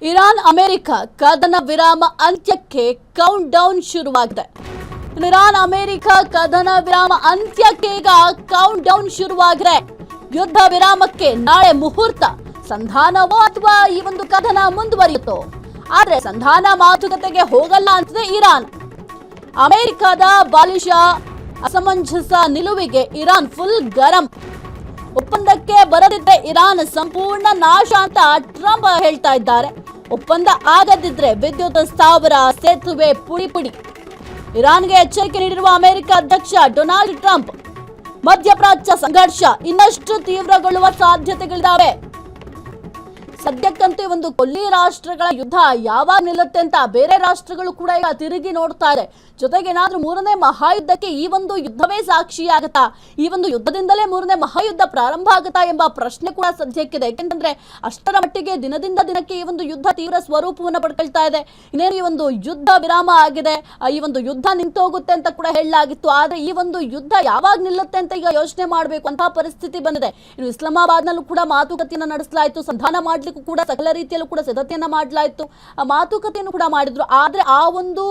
Iran America ಕದನ ವಿರಾಮ ಅಂತ್ಯಕ್ಕೆ ಕೌಂಟ್ ಡೌನ್ ಶುರುವಾಗಿದೆ. ಇರಾನ್ ಅಮೆರಿಕ ಕದನ ವಿರಾಮ ಅಂತ್ಯಕ್ಕೆ ಈಗ ಕೌಂಟ್ ಡೌನ್ ಶುರುವಾಗಿದೆ. ಯುದ್ಧ ವಿರಾಮಕ್ಕೆ ನಾಳೆ ಮುಹೂರ್ತ. ಸಂಧಾನವೋ ಅಥವಾ ಈ ಒಂದು ಕದನ ಮುಂದುವರಿಯುತ್ತೋ? ಆದ್ರೆ ಸಂಧಾನ ಮಾತುಕತೆಗೆ ಹೋಗಲ್ಲ ಅಂತಿದೆ ಇರಾನ್. ಅಮೆರಿಕದ ಬಾಲಿಶ ಅಸಮಂಜಸ ನಿಲುವಿಗೆ ಇರಾನ್ ಫುಲ್ ಗರಂ. ಒಪ್ಪಂದಕ್ಕೆ ಬರದಿದ್ರೆ ಇರಾನ್ ಸಂಪೂರ್ಣ ನಾಶ ಅಂತ ಟ್ರಂಪ್ ಹೇಳ್ತಾ ಇದ್ದಾರೆ. ಒಪ್ಪಂದ ಆಗದಿದ್ರೆ ವಿದ್ಯುತ್ ಸ್ಥಾವರ, ಸೇತುವೆ ಪುಡಿ ಪುಡಿ. ಇರಾನ್ಗೆ ಎಚ್ಚರಿಕೆ ನೀಡಿರುವ ಅಮೆರಿಕ ಅಧ್ಯಕ್ಷ ಡೊನಾಲ್ಡ್ ಟ್ರಂಪ್, ಮಧ್ಯಪ್ರಾಚ್ಯ ಸಂಘರ್ಷ ಇನ್ನಷ್ಟು ತೀವ್ರಗೊಳ್ಳುವ ಸಾಧ್ಯತೆಗಳಿದ್ದಾವೆ. ಸದ್ಯಕ್ಕಂತೂ ಒಂದು ಕೊಲ್ಲಿ ರಾಷ್ಟ್ರಗಳ ಯುದ್ಧ ಯಾವಾಗ ನಿಲ್ಲುತ್ತೆ ಅಂತ ಬೇರೆ ರಾಷ್ಟ್ರಗಳು ಕೂಡ ಈಗ ತಿರುಗಿ ನೋಡ್ತಾ ಇದೆ. ಜೊತೆಗೆ ಏನಾದ್ರೂ ಮೂರನೇ ಮಹಾಯುದ್ಧಕ್ಕೆ ಈ ಒಂದು ಯುದ್ಧವೇ ಸಾಕ್ಷಿಯಾಗತ್ತಾ? ಈ ಒಂದು ಯುದ್ಧದಿಂದಲೇ ಮೂರನೇ ಮಹಾಯುದ್ಧ ಪ್ರಾರಂಭ ಆಗುತ್ತಾ ಎಂಬ ಪ್ರಶ್ನೆ ಕೂಡ ಸದ್ಯಕ್ಕಿದೆ. ಯಾಕೆಂತಂದ್ರೆ ಅಷ್ಟರ ಮಟ್ಟಿಗೆ ದಿನದಿಂದ ದಿನಕ್ಕೆ ಈ ಒಂದು ಯುದ್ಧ ತೀವ್ರ ಸ್ವರೂಪವನ್ನು ಪಡ್ಕೊಳ್ತಾ ಇದೆ. ಇನ್ನೇನು ಈ ಒಂದು ಯುದ್ಧ ವಿರಾಮ ಆಗಿದೆ, ಈ ಒಂದು ಯುದ್ಧ ನಿಂತೋಗುತ್ತೆ ಅಂತ ಕೂಡ ಹೇಳಲಾಗಿತ್ತು. ಆದ್ರೆ ಈ ಒಂದು ಯುದ್ಧ ಯಾವಾಗ ನಿಲ್ಲುತ್ತೆ ಅಂತ ಈಗ ಯೋಚನೆ ಮಾಡಬೇಕು ಅಂತ ಪರಿಸ್ಥಿತಿ ಬಂದಿದೆ. ಇನ್ನು ಇಸ್ಲಾಮಾಬಾದ್ನಲ್ಲೂ ಕೂಡ ಮಾತುಕತೆಯನ್ನು ನಡೆಸಲಾಯಿತು. ಸಂಧಾನ ಮಾಡ್ಲಿಕ್ಕೂ ಕೂಡ ಸಕಲ ರೀತಿಯಲ್ಲೂ ಕೂಡ ಸಿದ್ಧತೆಯನ್ನ ಮಾಡಲಾಯಿತು. ಮಾತುಕತೆಯನ್ನು ಕೂಡ ಮಾಡಿದ್ರು. ಆದ್ರೆ ಆ ಒಂದು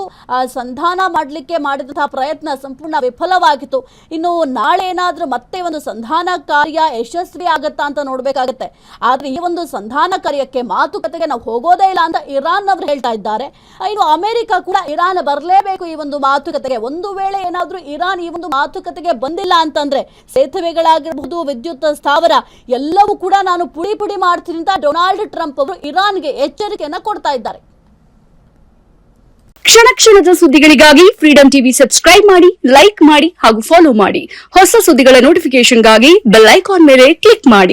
ಸಂಧಾನ ಮಾಡ್ಲಿಕ್ಕೆ ಮಾಡಿದಂತಹ ಪ್ರಯತ್ನ ಸಂಪೂರ್ಣ ವಿಫಲವಾಗಿತ್ತು. ಇನ್ನು ನಾಳೆ ಏನಾದ್ರೂ ಮತ್ತೆ ಒಂದು ಸಂಧಾನ ಕಾರ್ಯ ಯಶಸ್ವಿ ಆಗತ್ತಾ ಅಂತ ನೋಡ್ಬೇಕಾಗತ್ತೆ. ಆದ್ರೆ ಈ ಒಂದು ಸಂಧಾನ ಕಾರ್ಯಕ್ಕೆ, ಮಾತುಕತೆಗೆ ನಾವು ಹೋಗೋದೇ ಇಲ್ಲ ಅಂತ ಇರಾನ್ ಅವರು ಹೇಳ್ತಾ ಇದ್ದಾರೆ. ಇನ್ನು ಅಮೆರಿಕ ಕೂಡ ಇರಾನ್ ಬರಲೇಬೇಕು ಈ ಒಂದು ಮಾತುಕತೆಗೆ. ಒಂದು ವೇಳೆ ಏನಾದ್ರೂ ಇರಾನ್ ಈ ಒಂದು ಮಾತುಕತೆಗೆ ಬಂದಿಲ್ಲ ಅಂತಂದ್ರೆ ಸೇತುವೆಗಳಾಗಿರಬಹುದು, ವಿದ್ಯುತ್ ಸ್ಥಾವರ ಎಲ್ಲವೂ ಕೂಡ ನಾನು ಪುಡಿ ಪುಡಿ ಮಾಡ್ತೀನಿ ಅಂತ ಡೊನಾಲ್ಡ್ ಟ್ರಂಪ್ ಅವರು ಇರಾನ್ಗೆ ಎಚ್ಚರಿಕೆಯನ್ನ ಕೊಡ್ತಾ ಇದ್ದಾರೆ. ಕ್ಷಣ ಕ್ಷಣದ ಸುದ್ದಿಗಳಿಗಾಗಿ ಫ್ರೀಡಂ ಟಿವಿ ಸಬ್ಸ್ಕ್ರೈಬ್ ಮಾಡಿ, ಲೈಕ್ ಮಾಡಿ ಹಾಗೂ ಫಾಲೋ ಮಾಡಿ. ಹೊಸ ಸುದ್ದಿಗಳ ನೋಟಿಫಿಕೇಶನ್ಗಾಗಿ ಬೆಲ್ ಐಕಾನ್ ಮೇಲೆ ಕ್ಲಿಕ್ ಮಾಡಿ.